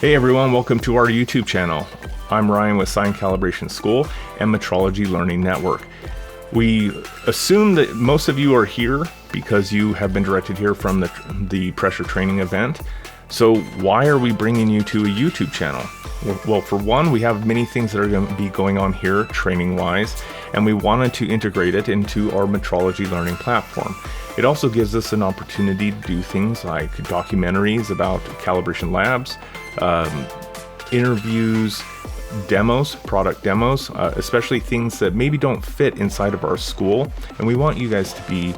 Hey everyone, welcome to our YouTube channel. I'm Ryan with Sign Calibration School and Metrology Learning Network. We assume that most of you are here because you have been directed here from the pressure training event. So why are we bringing you to a YouTube channel? Well, for one, we have many things that are going to be going on here training-wise, and we wanted to integrate it into our metrology learning platform. It also gives us an opportunity to do things like documentaries about calibration labs, interviews, demos, product demos, especially things that maybe don't fit inside of our school, and we want you guys to be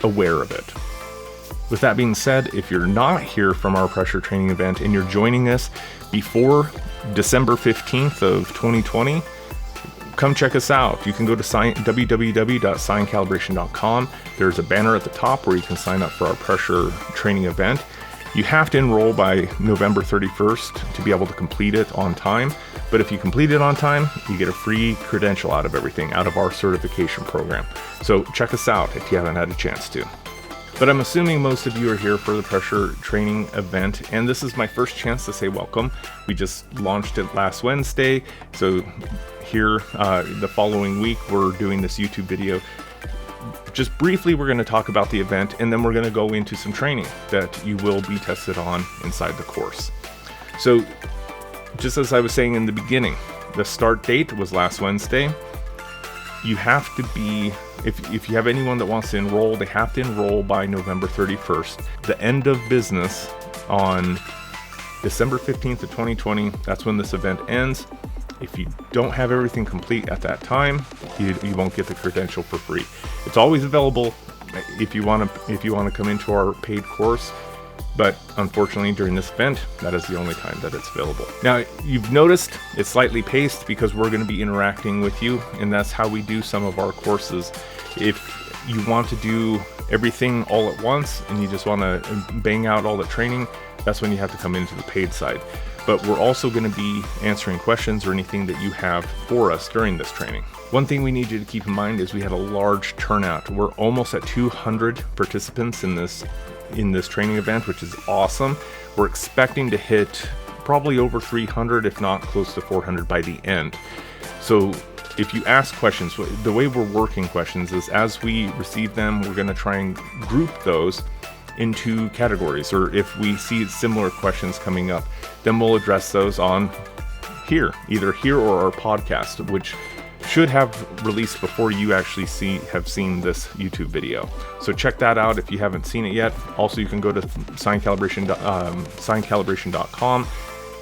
aware of it. With that being said, if you're not here from our pressure training event and you're joining us before December 15th of 2020, come check us out. You can go to www.signcalibration.com. There's a banner at the top where you can sign up for our pressure training event. You have to enroll by November 31st to be able to complete it on time. But if you complete it on time, you get a free credential out of everything, out of our certification program. So check us out if you haven't had a chance to. But I'm assuming most of you are here for the pressure training event, and this is my first chance to say welcome. We just launched it last Wednesday, so here the following week we're doing this YouTube video. Just briefly, we're going to talk about the event, and then we're going to go into some training that you will be tested on inside the course. So just as I was saying in the beginning, the start date was last Wednesday. You have to be, if you have anyone that wants to enroll, they have to enroll by November 31st. The end of business on December 15th of 2020, that's when this event ends. If you don't have everything complete at that time, you won't get the credential for free. It's always available if you want to come into our paid course, but unfortunately during this event, that is the only time that it's available. Now, you've noticed it's slightly paced because we're going to be interacting with you, and that's how we do some of our courses. If you want to do everything all at once and you just want to bang out all the training, that's when you have to come into the paid side. But we're also going to be answering questions or anything that you have for us during this training. One thing we need you to keep in mind is we had a large turnout. We're almost at 200 participants in this training event, which is awesome. We're expecting to hit probably over 300, if not close to 400 by the end. So if you ask questions, the way we're working questions is as we receive them, we're going to try and group those into categories, or if we see similar questions coming up, then we'll address those on either here or our podcast, which should have released before you actually have seen this YouTube video. So check that out if you haven't seen it yet. Also, you can go to signcalibration.com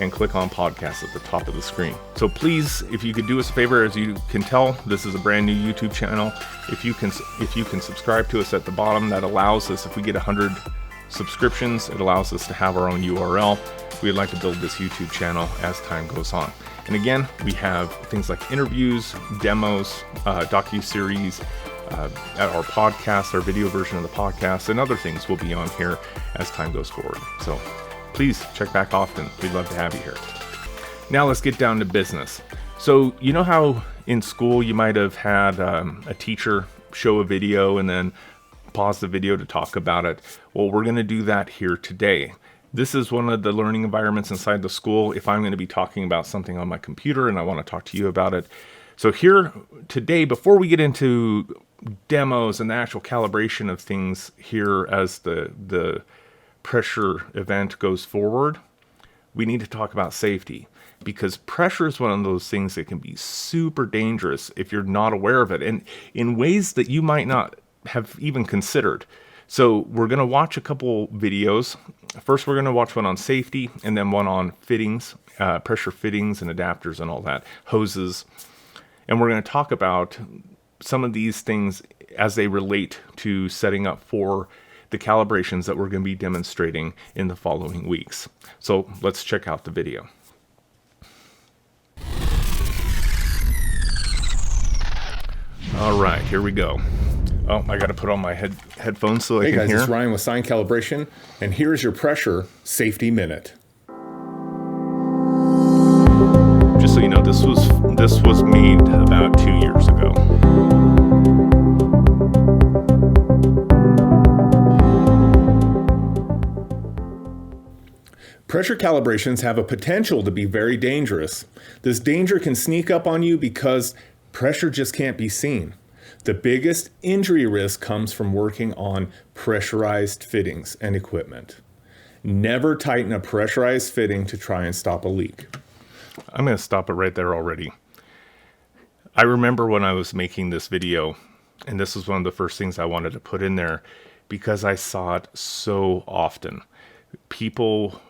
and click on podcast at the top of the screen. So please, if you could do us a favor, as you can tell, this is a brand new YouTube channel. If you can subscribe to us at the bottom, that allows us, if we get 100 subscriptions, it allows us to have our own URL. We'd like to build this YouTube channel as time goes on. And again, we have things like interviews, demos, docu-series, our podcast, our video version of the podcast, and other things will be on here as time goes forward. So please check back often. We'd love to have you here. Now let's get down to business. So you know how in school you might have had a teacher show a video and then pause the video to talk about it? Well, we're going to do that here today. This is one of the learning environments inside the school. If I'm going to be talking about something on my computer and I want to talk to you about it. So here today, before we get into demos and the actual calibration of things here as the pressure event goes forward, we need to talk about safety, because pressure is one of those things that can be super dangerous if you're not aware of it, and in ways that you might not have even considered. So we're going to watch a couple videos. First, we're going to watch one on safety, and then one on fittings, pressure fittings and adapters and all that, hoses. And we're going to talk about some of these things as they relate to setting up for the calibrations that we're going to be demonstrating in the following weeks. So let's check out the video. All right, here we go. Oh, I got to put on my headphones so I can hear. Hey guys, it's Ryan with Sign Calibration, and here's your pressure safety minute. Just so you know, this was made about 2 years ago. Pressure calibrations have a potential to be very dangerous. This danger can sneak up on you because pressure just can't be seen. The biggest injury risk comes from working on pressurized fittings and equipment. Never tighten a pressurized fitting to try and stop a leak. I'm going to stop it right there already. I remember when I was making this video, and this was one of the first things I wanted to put in there because I saw it so often. People,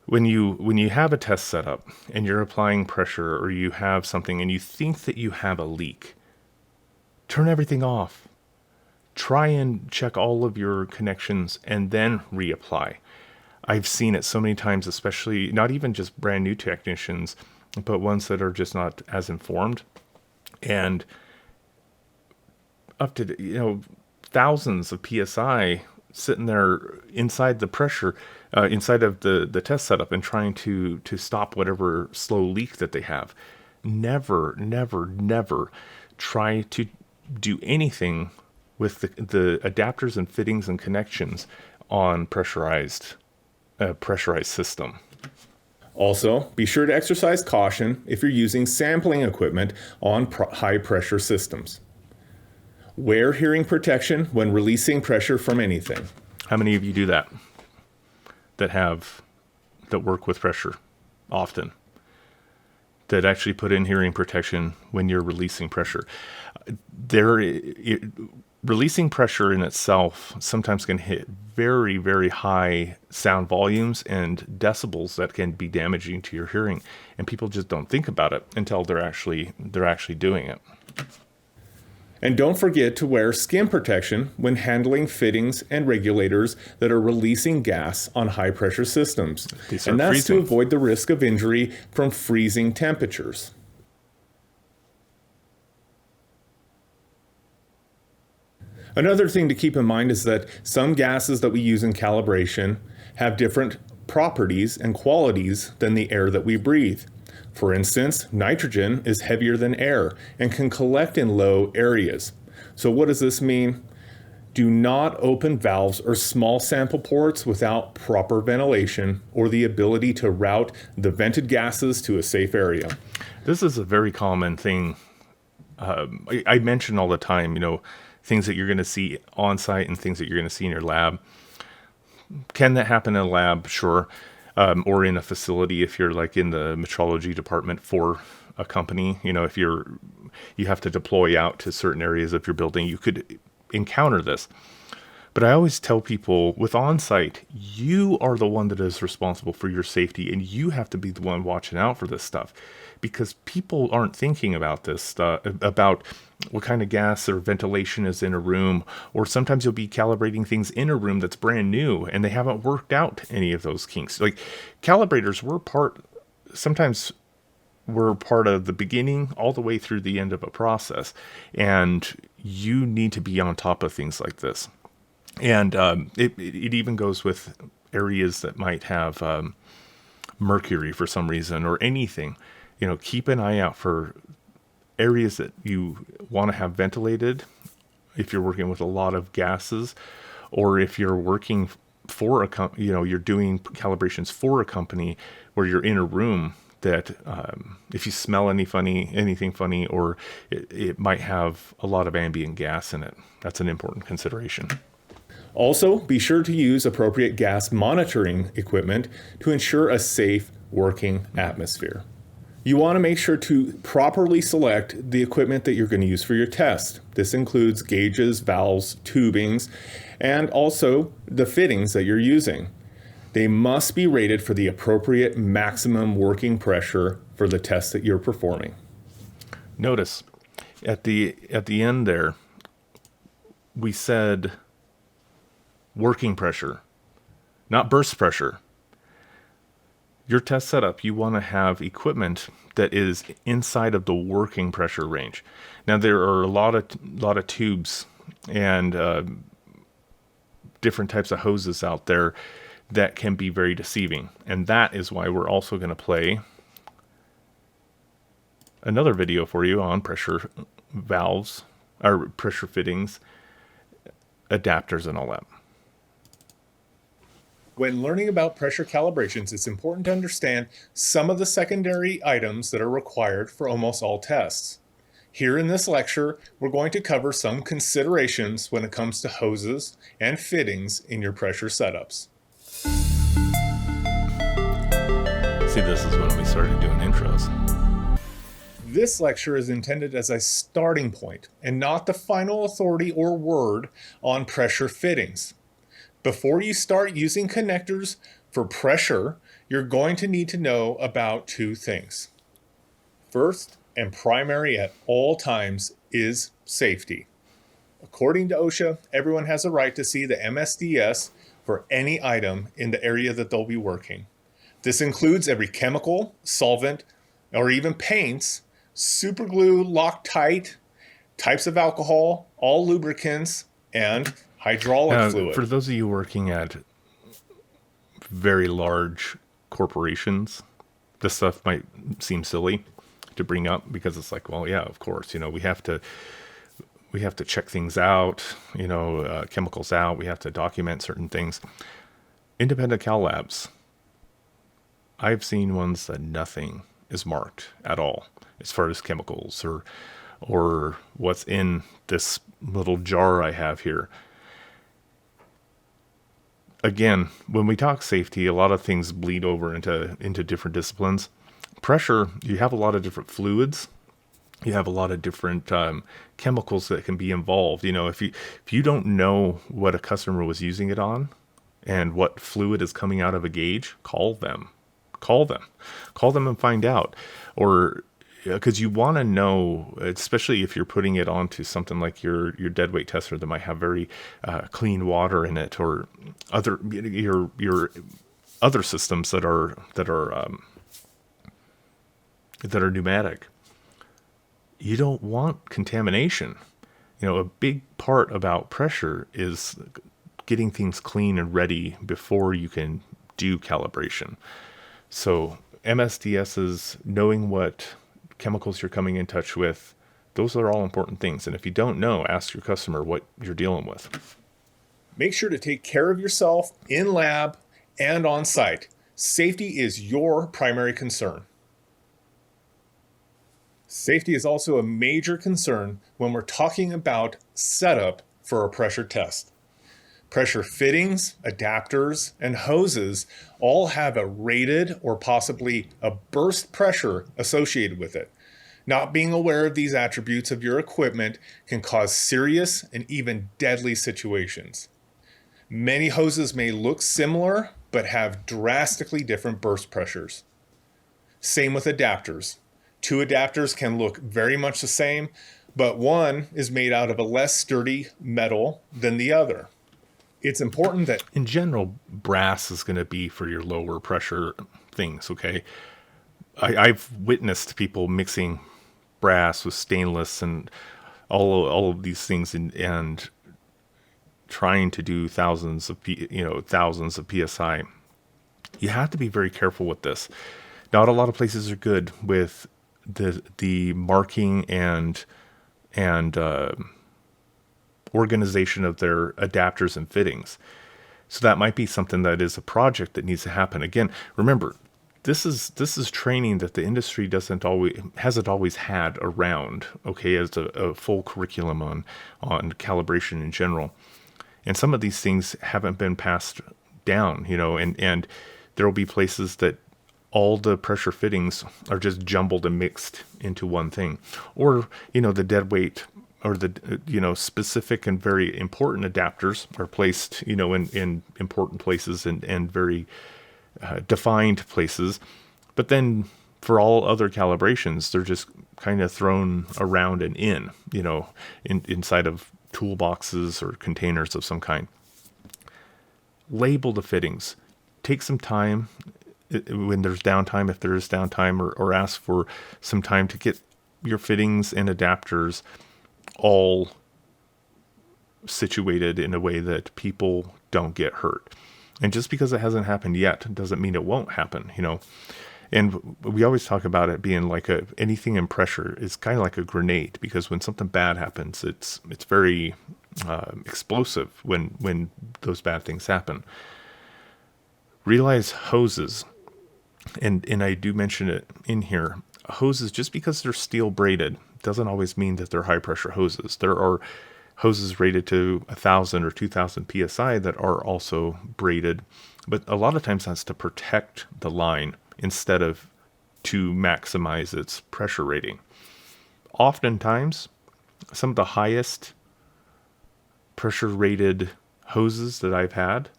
when you have a test set up and you're applying pressure or you have something and you think that you have a leak, turn everything off. Try and check all of your connections and then reapply. I've seen it so many times, especially not even just brand new technicians, but ones that are just not as informed, and up to thousands of psi sitting there inside the pressure, inside of the test setup, and trying to stop whatever slow leak that they have. Never, never, never try to do anything with the adapters and fittings and connections on pressurized system. Also, be sure to exercise caution if you're using sampling equipment on high pressure systems. Wear hearing protection when releasing pressure from anything. How many of you do that? That work with pressure often? That actually put in hearing protection when you're releasing pressure? Releasing pressure in itself sometimes can hit very, very high sound volumes and decibels that can be damaging to your hearing, and people just don't think about it until they're actually doing it. And don't forget to wear skin protection when handling fittings and regulators that are releasing gas on high pressure systems. And that's freezing, to avoid the risk of injury from freezing temperatures. Another thing to keep in mind is that some gases that we use in calibration have different properties and qualities than the air that we breathe. For instance, nitrogen is heavier than air and can collect in low areas. So what does this mean? Do not open valves or small sample ports without proper ventilation or the ability to route the vented gases to a safe area. This is a very common thing. I mention all the time, things that you're going to see on site and things that you're going to see in your lab. Can that happen in a lab? Sure. Or in a facility if you're like in the metrology department for a company. If you have to deploy out to certain areas of your building, you could encounter this. But I always tell people with on-site, you are the one that is responsible for your safety, and you have to be the one watching out for this stuff, because people aren't thinking about this stuff, about what kind of gas or ventilation is in a room, or sometimes you'll be calibrating things in a room that's brand new and they haven't worked out any of those kinks. Like calibrators, sometimes we're part of the beginning all the way through the end of a process, and you need to be on top of things like this. And it even goes with areas that might have mercury for some reason or anything. Keep an eye out for areas that you want to have ventilated if you're working with a lot of gases, or if you're working for you're doing calibrations for a company where you're in a room that if you smell anything funny, or it might have a lot of ambient gas in it. That's an important consideration. Also, be sure to use appropriate gas monitoring equipment to ensure a safe working atmosphere. You want to make sure to properly select the equipment that you're going to use for your test. This includes gauges, valves, tubings, and also the fittings that you're using. They must be rated for the appropriate maximum working pressure for the test that you're performing. Notice at the end there, we said working pressure, not burst pressure. Your test setup, you want to have equipment that is inside of the working pressure range. Now there are a lot of tubes and different types of hoses out there that can be very deceiving, and that is why we're also going to play another video for you on pressure valves or pressure fittings, adapters, and all that. When learning about pressure calibrations, it's important to understand some of the secondary items that are required for almost all tests. Here in this lecture, we're going to cover some considerations when it comes to hoses and fittings in your pressure setups. See, this is when we started doing intros. This lecture is intended as a starting point and not the final authority or word on pressure fittings. Before you start using connectors for pressure, you're going to need to know about two things. First, and primary at all times, is safety. According to OSHA, everyone has a right to see the MSDS for any item in the area that they'll be working. This includes every chemical, solvent, or even paints, superglue, Loctite, types of alcohol, all lubricants, and hydraulic fluid. For those of you working at very large corporations, this stuff might seem silly to bring up because it's like, well, yeah, of course, we have to check things out, chemicals out. We have to document certain things. Independent cal labs, I've seen ones that nothing is marked at all as far as chemicals or what's in this little jar I have here. Again, when we talk safety, a lot of things bleed over into different disciplines. Pressure, you have a lot of different fluids. You have a lot of different chemicals that can be involved. If you don't know what a customer was using it on and what fluid is coming out of a gauge, call them and find out. Or because you want to know, especially if you're putting it onto something like your deadweight tester that might have very clean water in it, or other your other systems that are pneumatic. You don't want contamination. A big part about pressure is getting things clean and ready before you can do calibration. So MSDSs, knowing what chemicals you're coming in touch with, those are all important things. And if you don't know, ask your customer what you're dealing with. Make sure to take care of yourself in lab and on site. Safety is your primary concern. Safety is also a major concern when we're talking about setup for a pressure test. Pressure fittings, adapters, and hoses all have a rated or possibly a burst pressure associated with it. Not being aware of these attributes of your equipment can cause serious and even deadly situations. Many hoses may look similar, but have drastically different burst pressures. Same with adapters. Two adapters can look very much the same, but one is made out of a less sturdy metal than the other. It's important that, in general, brass is going to be for your lower pressure things, okay? I've witnessed people mixing brass with stainless and all of these things and trying to do thousands of PSI. You have to be very careful with this. Not a lot of places are good with the marking and organization of their adapters and fittings. So that might be something that is a project that needs to happen. Again, remember, this is training that the industry hasn't always had around, okay, as a full curriculum on calibration in general. And some of these things haven't been passed down, and there will be places that all the pressure fittings are just jumbled and mixed into one thing. Or, the dead weight or the, specific and very important adapters are placed, in important places and very defined places. But then for all other calibrations, they're just kind of thrown around and inside of toolboxes or containers of some kind. Label the fittings. Take some time when there's downtime, if there is downtime, or ask for some time to get your fittings and adapters all situated in a way that people don't get hurt. And just because it hasn't happened yet doesn't mean it won't happen, And we always talk about it being like anything in pressure is kind of like a grenade, because when something bad happens, it's very explosive when those bad things happen. Realize hoses, and I do mention it in here, hoses, just because they're steel braided doesn't always mean that they're high pressure hoses. There are hoses rated to 1,000 or 2,000 psi that are also braided, but a lot of times that's to protect the line instead of to maximize its pressure rating. Oftentimes, some of the highest pressure rated hoses that I've had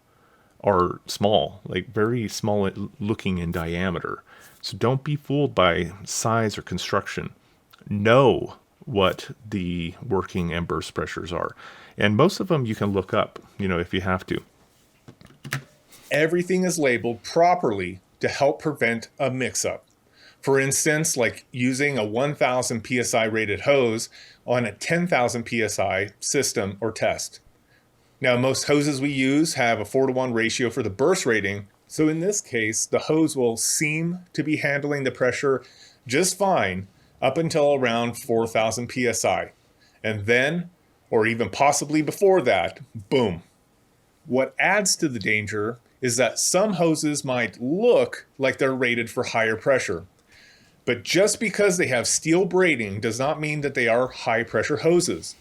are small, like very small looking in diameter. So don't be fooled by size or construction. Know what the working and burst pressures are. And most of them you can look up, if you have to. Everything is labeled properly to help prevent a mix-up. For instance, like using a 1,000 psi rated hose on a 10,000 psi system or test. Now, most hoses we use have a 4-to-1 ratio for the burst rating, so in this case, the hose will seem to be handling the pressure just fine up until around 4,000 psi. And then, or even possibly before that, boom. What adds to the danger is that some hoses might look like they're rated for higher pressure. But just because they have steel braiding does not mean that they are high pressure hoses.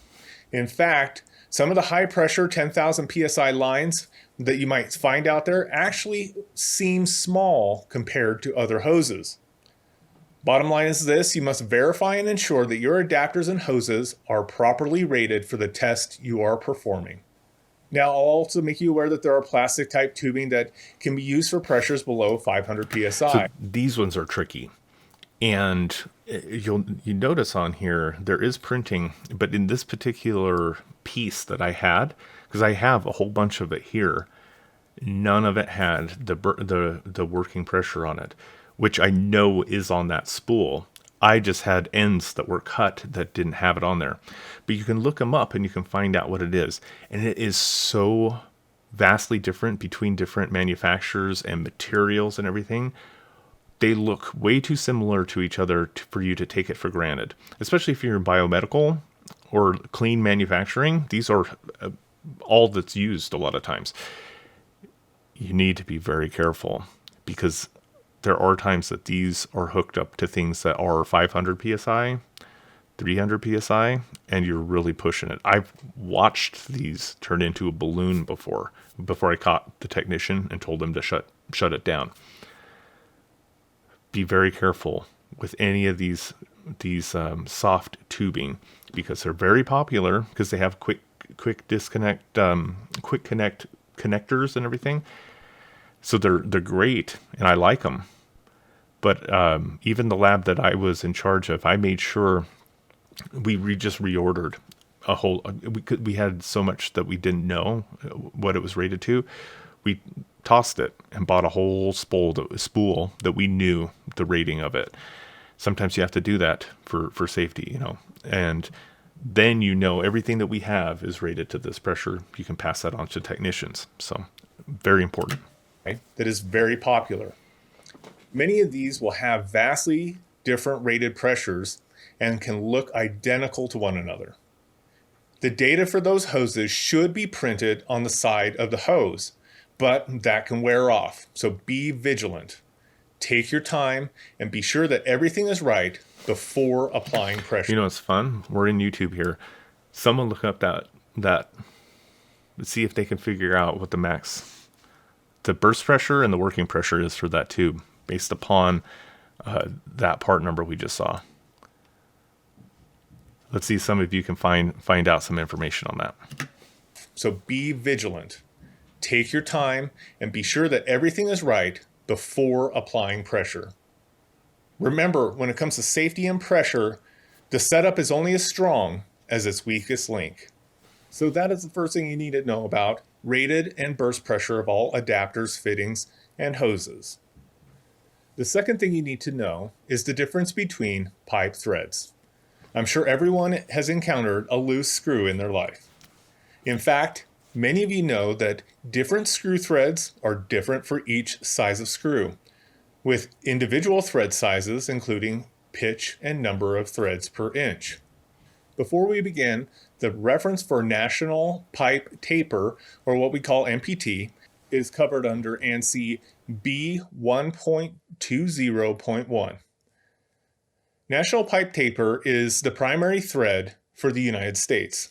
In fact, some of the high pressure 10,000 psi lines that you might find out there actually seem small compared to other hoses. Bottom line is this: you must verify and ensure that your adapters and hoses are properly rated for the test you are performing. Now, I'll also make you aware that there are plastic type tubing that can be used for pressures below 500 psi. So these ones are tricky. And you notice on here, there is printing, but in this particular piece that I had, because I have a whole bunch of it here, none of it had the working pressure on it, which I know is on that spool. I just had ends that were cut that didn't have it on there. But you can look them up and you can find out what it is. And it is so vastly different between different manufacturers and materials and everything. They look way too similar to each other for you to take it for granted, especially if you're in biomedical or clean manufacturing. These are all that's used a lot of times. You need to be very careful because there are times that these are hooked up to things that are 500 psi, 300 psi, and you're really pushing it. I've watched these turn into a balloon before I caught the technician and told him to shut it down. Be very careful with any of these soft tubing because they're very popular because they have quick disconnect, quick connect connectors and everything. So they're great and I like them. But even the lab that I was in charge of, I made sure we just reordered a whole. We had so much that we didn't know what it was rated to. We tossed it and bought a whole spool that we knew the rating of it. Sometimes you have to do that for safety, and then everything that we have is rated to this pressure. You can pass that on to technicians. So very important. Right? That is very popular. Many of these will have vastly different rated pressures and can look identical to one another. The data for those hoses should be printed on the side of the hose, but that can wear off, so be vigilant. Take your time and be sure that everything is right before applying pressure. It's fun. We're in YouTube here. Someone look up that. Let's see if they can figure out what the burst pressure and the working pressure is for that tube based upon that part number we just saw. Let's see if some of you can find out some information on that. So be vigilant. Take your time and be sure that everything is right before applying pressure. Remember, when it comes to safety and pressure, the setup is only as strong as its weakest link. So that is the first thing you need to know about rated and burst pressure of all adapters, fittings, and hoses. The second thing you need to know is the difference between pipe threads. I'm sure everyone has encountered a loose screw in their life. In fact, many of you know that different screw threads are different for each size of screw, with individual thread sizes including pitch and number of threads per inch. Before we begin, the reference for National Pipe Taper, or what we call NPT, is covered under ANSI B1.20.1. National Pipe Taper is the primary thread for the United States.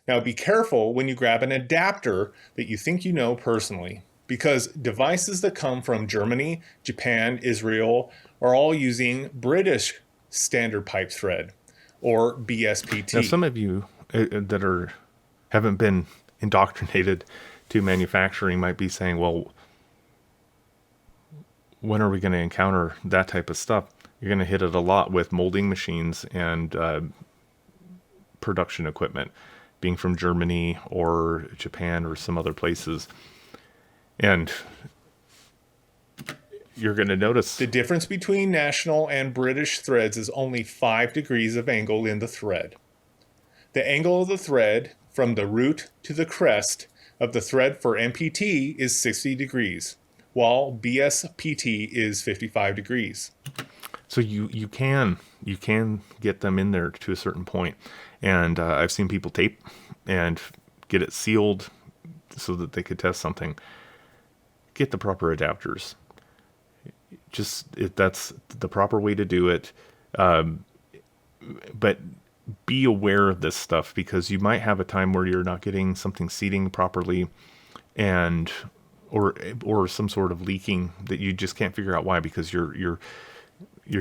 Now be careful when you grab an adapter that you think you know personally, because devices that come from Germany, Japan, Israel are all using British standard pipe thread, or BSPT. Now, some of you that haven't been indoctrinated to manufacturing might be saying, well, when are we going to encounter that type of stuff? You're going to hit it a lot with molding machines and production equipment being from Germany or Japan or some other places. And you're going to notice the difference between national and British threads is only 5 degrees of angle in the thread. The angle of the thread from the root to the crest of the thread for MPT is 60 degrees, while BSPT is 55 degrees. So you can get them in there to a certain point. And I've seen people tape and get it sealed so that they could test something. Get the proper adapters. That's the proper way to do it. But be aware of this stuff, because you might have a time where you're not getting something seating properly, and or some sort of leaking that you just can't figure out why, because you're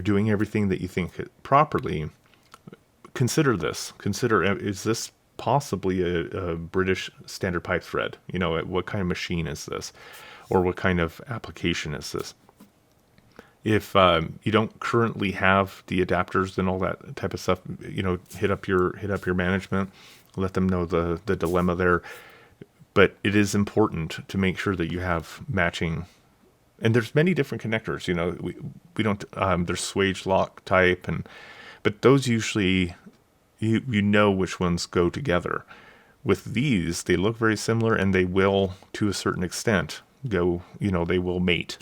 doing everything that you think properly. Consider this. Is this possibly a British standard pipe thread? You know, what kind of machine is this? Or what kind of application is this? If you don't currently have the adapters and all that type of stuff, you know, hit up your management, let them know the dilemma there. But it is important to make sure that you have matching. And there's many different connectors. You know, we don't. There's swage lock type, but those usually you know which ones go together. With these, they look very similar, and they will, to a certain extent, go. You know, they will mate.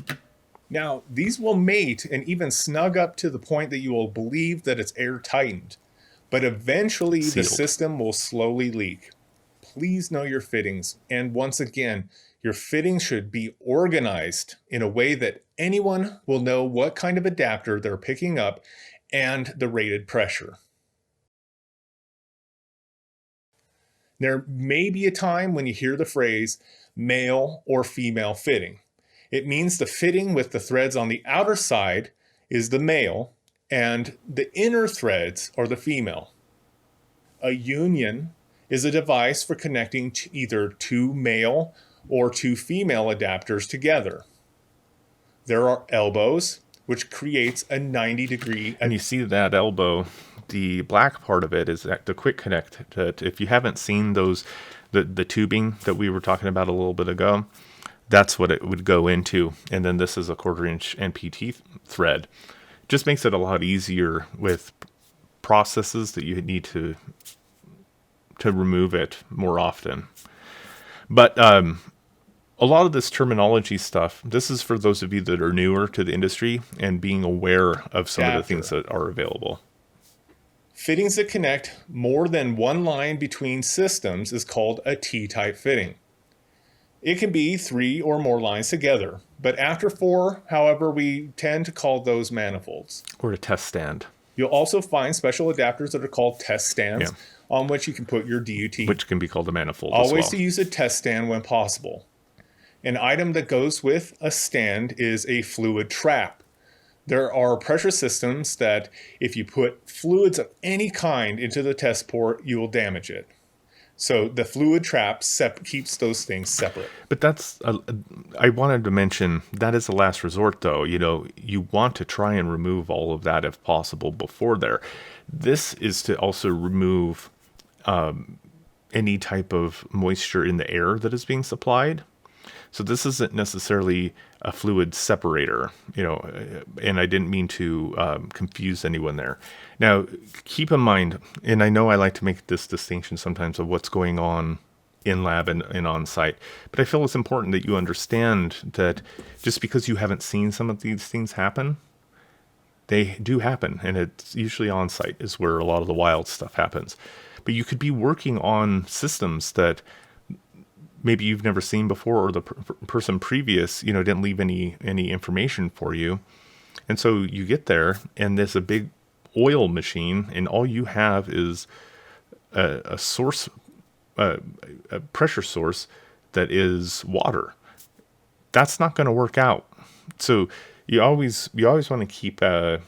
Now, these will mate and even snug up to the point that you will believe that it's air tightened, but eventually the system will slowly leak. Please know your fittings, and once again, your fittings should be organized in a way that anyone will know what kind of adapter they're picking up and the rated pressure. There may be a time when you hear the phrase male or female fitting. It means the fitting with the threads on the outer side is the male and the inner threads are the female. A union is a device for connecting either two male or two female adapters together. There are elbows, which creates a 90-degree. And you see that elbow, the black part of it is the quick connect. If you haven't seen those, the tubing that we were talking about a little bit ago, that's what it would go into. And then this is a 1/4-inch NPT thread. Just makes it a lot easier with processes that you need to remove it more often. But a lot of this terminology stuff, this is for those of you that are newer to the industry and being aware of some of the things that are available. Fittings that connect more than one line between systems is called a T-type fitting. It can be 3 or more lines together, but after 4, however, we tend to call those manifolds. Or a test stand. You'll also find special adapters that are called test stands, on which you can put your DUT. Which can be called a manifold Always to use a test stand when possible. An item that goes with a stand is a fluid trap. There are pressure systems that if you put fluids of any kind into the test port, you will damage it. So the fluid trap keeps those things separate. But that's, I wanted to mention, that is the last resort though. You know, you want to try and remove all of that if possible before there. This is to also remove any type of moisture in the air that is being supplied. So this isn't necessarily a fluid separator, you know, and I didn't mean to confuse anyone there. Now, keep in mind, and I know I like to make this distinction sometimes of what's going on in lab and on site, but I feel it's important that you understand that just because you haven't seen some of these things happen, they do happen, and it's usually on site is where a lot of the wild stuff happens. But you could be working on systems that maybe you've never seen before, or the person previous, didn't leave any information for you. And so you get there and there's a big oil machine, and all you have is a source, a pressure source that is water. That's not going to work out. So you always want to keep a,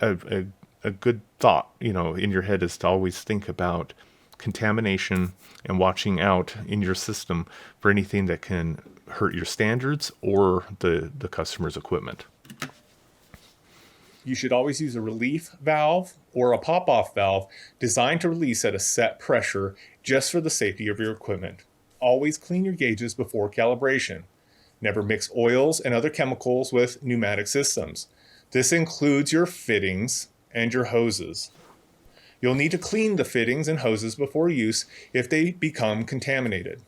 a good thought, in your head, is to always think about contamination and watching out in your system for anything that can hurt your standards or the customer's equipment. You should always use a relief valve or a pop-off valve designed to release at a set pressure just for the safety of your equipment. Always clean your gauges before calibration. Never mix oils and other chemicals with pneumatic systems. This includes your fittings and your hoses. You'll need to clean the fittings and hoses before use if they become contaminated.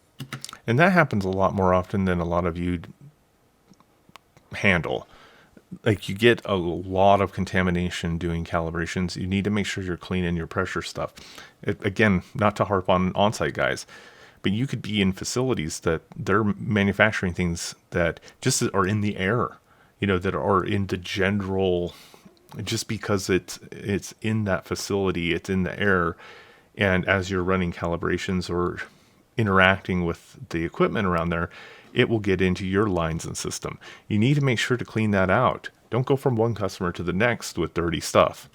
And that happens a lot more often than a lot of you handle. Like, you get a lot of contamination doing calibrations. You need to make sure you're cleaning your pressure stuff. Again, not to harp on on-site guys, but you could be in facilities that they're manufacturing things that just are in the air, that are in the general, just because it's in that facility, it's in the air. And as you're running calibrations or interacting with the equipment around there, it will get into your lines and system. You need to make sure to clean that out. Don't go from one customer to the next with dirty stuff.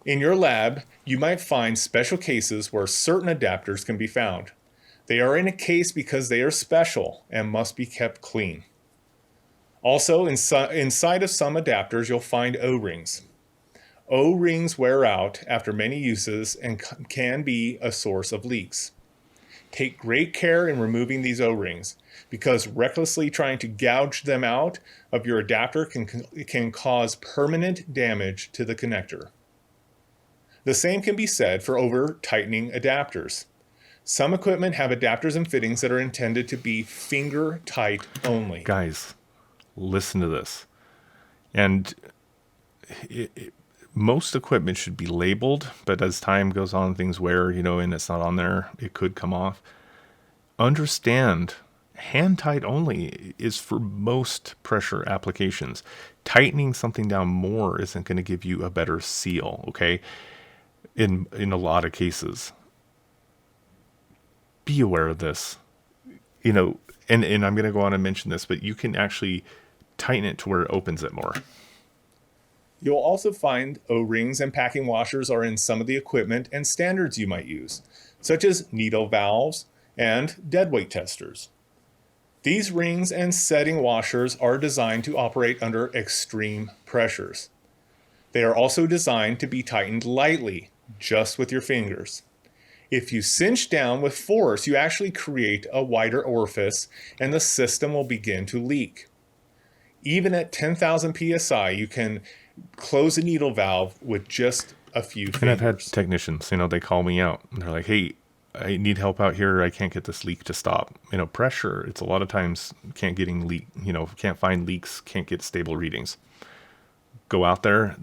In your lab, you might find special cases where certain adapters can be found. They are in a case because they are special and must be kept clean. Also, inside of some adapters, you'll find O-rings. O-rings wear out after many uses and can be a source of leaks. Take great care in removing these O-rings, because recklessly trying to gouge them out of your adapter can cause permanent damage to the connector. The same can be said for over-tightening adapters. Some equipment have adapters and fittings that are intended to be finger tight only. Guys, listen to this. And most equipment should be labeled, but as time goes on, things wear, and it's not on there, it could come off. Understand, hand tight only is for most pressure applications. Tightening something down more isn't going to give you a better seal, okay? In a lot of cases. Be aware of this, and I'm going to go on and mention this, but you can actually tighten it to where it opens it more. You'll also find O-rings and packing washers are in some of the equipment and standards you might use, such as needle valves and deadweight testers. These rings and setting washers are designed to operate under extreme pressures. They are also designed to be tightened lightly, just with your fingers. If you cinch down with force, you actually create a wider orifice and the system will begin to leak. Even at 10,000 psi, you can close a needle valve with just a few fingers. And I've had technicians, they call me out. And they're like, hey, I need help out here. I can't get this leak to stop. Pressure, it's a lot of times can't find leaks, can't get stable readings. Go out there,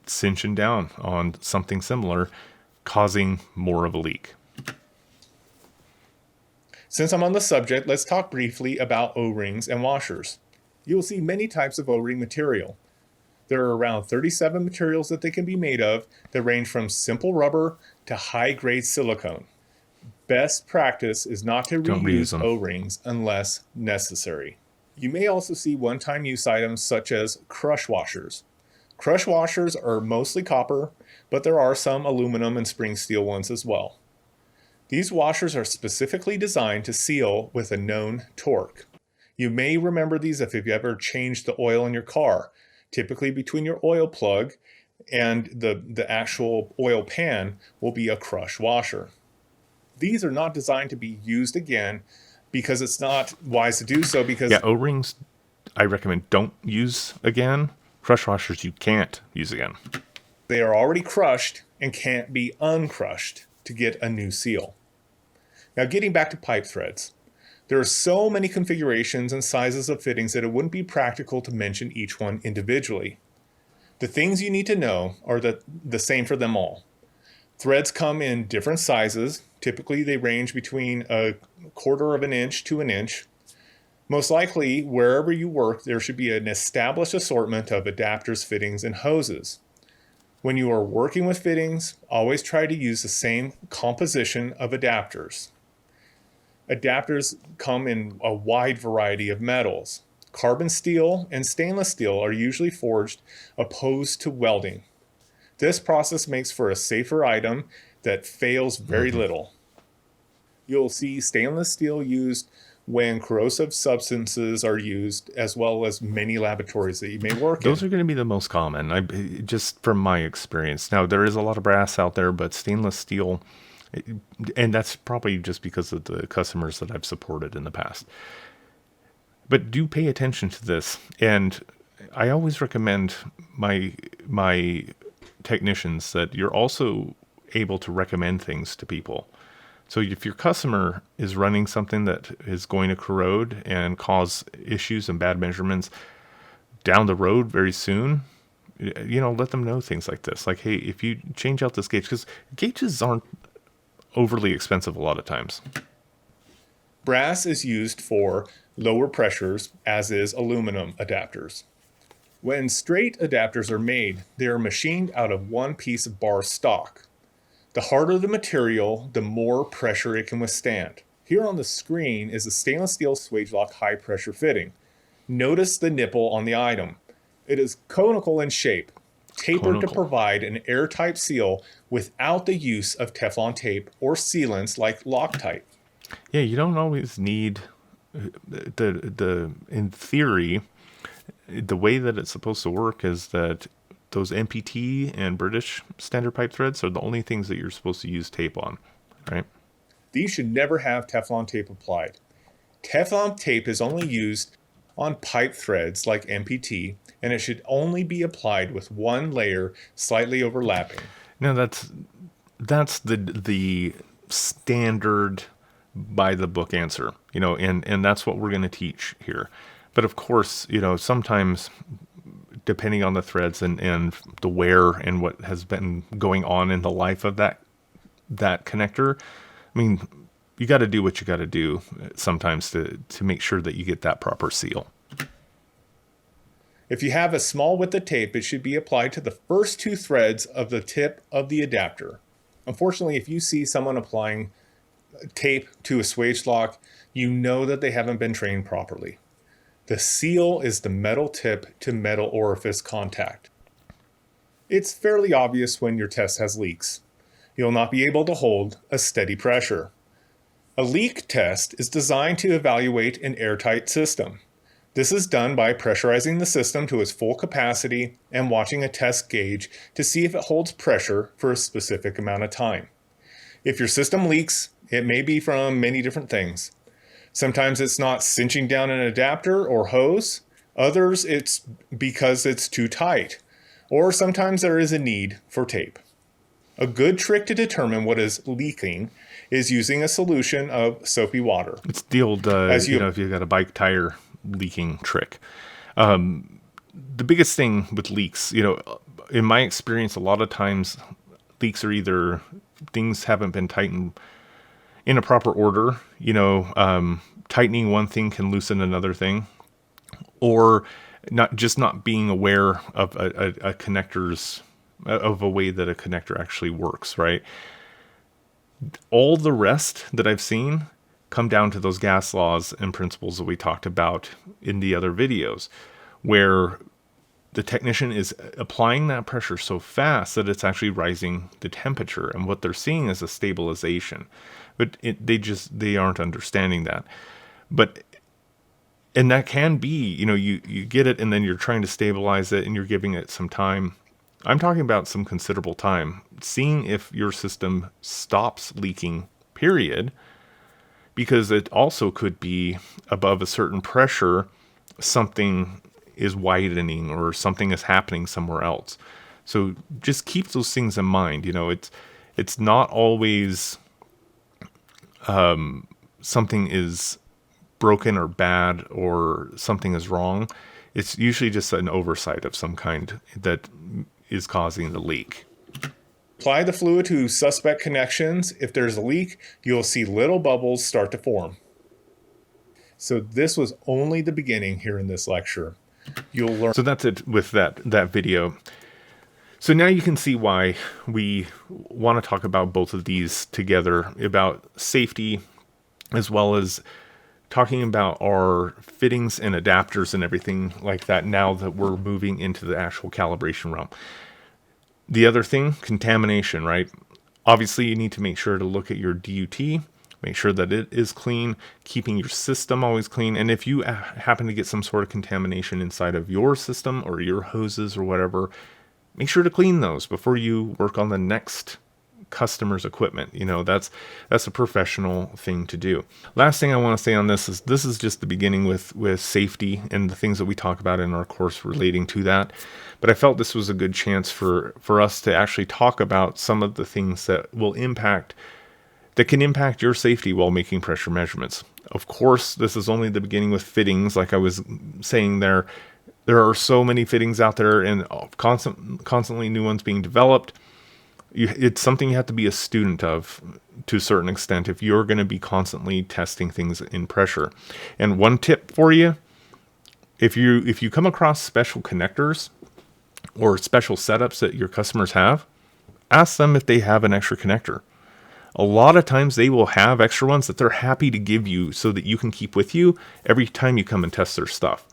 cinching down on something similar, causing more of a leak. Since I'm on the subject, let's talk briefly about O-rings and washers. You will see many types of O-ring material. There are around 37 materials that they can be made of that range from simple rubber to high-grade silicone. Best practice is not to reuse O-rings unless necessary. You may also see one-time use items such as crush washers. Crush washers are mostly copper, but there are some aluminum and spring steel ones as well. These washers are specifically designed to seal with a known torque. You may remember these if you've ever changed the oil in your car. Typically between your oil plug and the actual oil pan will be a crush washer. These are not designed to be used again because it's not wise to do so because... Yeah, O-rings, I recommend don't use again. Crush washers you can't use again. They are already crushed and can't be uncrushed to get a new seal. Now getting back to pipe threads. There are so many configurations and sizes of fittings that it wouldn't be practical to mention each one individually. The things you need to know are the same for them all. Threads come in different sizes, Typically, they range between a quarter of an inch to an inch. Most likely, wherever you work, there should be an established assortment of adapters, fittings, and hoses. When you are working with fittings, always try to use the same composition of adapters. Adapters come in a wide variety of metals. Carbon steel and stainless steel are usually forged opposed to welding. This process makes for a safer item that fails very little. You'll see stainless steel used when corrosive substances are used, as well as many laboratories that you may work in. Those are going to be the most common, just from my experience. Now, there is a lot of brass out there, but stainless steel, and that's probably just because of the customers that I've supported in the past. But do pay attention to this. And I always recommend my technicians that you're also able to recommend things to people. So if your customer is running something that is going to corrode and cause issues and bad measurements down the road very soon, let them know things like this. Like, hey, if you change out this gauge, because gauges aren't overly expensive a lot of times. Brass is used for lower pressures, as is aluminum adapters. When straight adapters are made, they are machined out of one piece of bar stock. The harder the material, the more pressure it can withstand. Here on the screen is a stainless steel Swagelok high pressure fitting. Notice the nipple on the item. It is conical in shape, tapered to provide an airtight seal without the use of Teflon tape or sealants like Loctite. Yeah, you don't always need in theory, the way that it's supposed to work is that those MPT and British standard pipe threads are the only things that you're supposed to use tape on, right? These should never have Teflon tape applied. Teflon tape is only used on pipe threads like MPT, and it should only be applied with one layer slightly overlapping. Now that's the standard by the book answer, and that's what we're going to teach here. But of course, sometimes depending on the threads and the wear and what has been going on in the life of that connector, I mean, you got to do what you got to do sometimes to make sure that you get that proper seal. If you have a small width of tape, it should be applied to the first two threads of the tip of the adapter. Unfortunately, if you see someone applying tape to a Swagelok, you know that they haven't been trained properly. The seal is the metal tip to metal orifice contact. It's fairly obvious when your test has leaks. You'll not be able to hold a steady pressure. A leak test is designed to evaluate an airtight system. This is done by pressurizing the system to its full capacity and watching a test gauge to see if it holds pressure for a specific amount of time. If your system leaks, it may be from many different things. Sometimes it's not cinching down an adapter or hose. Others, it's because it's too tight. Or sometimes there is a need for tape. A good trick to determine what is leaking is using a solution of soapy water. It's the old, if you've got a bike tire leaking trick. The biggest thing with leaks, in my experience, a lot of times leaks are either things haven't been tightened in a proper order, tightening one thing can loosen another thing, or not being aware of a connector's, of a way that a connector actually works, right? All the rest that I've seen come down to those gas laws and principles that we talked about in the other videos, where the technician is applying that pressure so fast that it's actually rising the temperature, and what they're seeing is a stabilization. But they aren't understanding that. And that can be, you get it and then you're trying to stabilize it and you're giving it some time. I'm talking about some considerable time. Seeing if your system stops leaking, period, because it also could be above a certain pressure, something is widening or something is happening somewhere else. So just keep those things in mind. It's not always something is broken or bad or something is wrong. It's usually just an oversight of some kind that is causing the leak. Apply the fluid to suspect connections. If there's a leak, you'll see little bubbles start to form. So this was only the beginning here in this lecture. You'll learn. So that's it with that video. So now you can see why we want to talk about both of these together, about safety as well as talking about our fittings and adapters and everything like that now that we're moving into the actual calibration realm. The other thing, contamination, right? Obviously, you need to make sure to look at your DUT, make sure that it is clean, keeping your system always clean. And if you happen to get some sort of contamination inside of your system or your hoses or whatever, make sure to clean those before you work on the next customer's equipment. You know, that's a professional thing to do. Last thing I want to say on this is just the beginning with safety and the things that we talk about in our course relating to that. But I felt this was a good chance for us to actually talk about some of the things that can impact your safety while making pressure measurements. Of course, this is only the beginning with fittings. Like I was saying there are so many fittings out there and constantly new ones being developed. It's something you have to be a student of to a certain extent if you're going to be constantly testing things in pressure. And one tip for you, if you come across special connectors or special setups that your customers have, ask them if they have an extra connector. A lot of times they will have extra ones that they're happy to give you so that you can keep with you every time you come and test their stuff.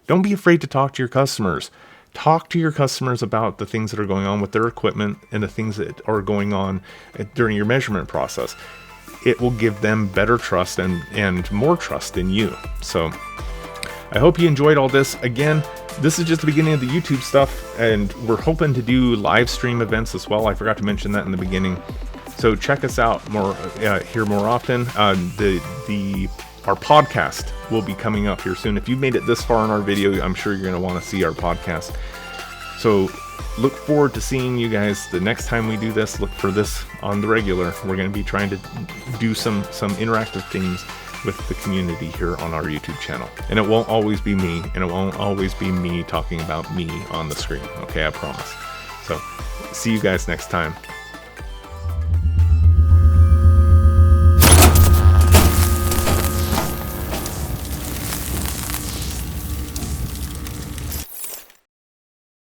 Don't be afraid to talk to your customers. Talk to your customers about the things that are going on with their equipment and the things that are going on during your measurement process. It will give them better trust and more trust in you. So I hope you enjoyed all this. Again, this is just the beginning of the YouTube stuff, and we're hoping to do live stream events as well. I forgot to mention that in the beginning. So check us out here more often. Our podcast will be coming up here soon. If you've made it this far in our video, I'm sure you're going to want to see our podcast. So look forward to seeing you guys the next time we do this. Look for this on the regular. We're going to be trying to do some interactive things with the community here on our YouTube channel. And it won't always be me, and it won't always be me talking about me on the screen. Okay, I promise. So see you guys next time.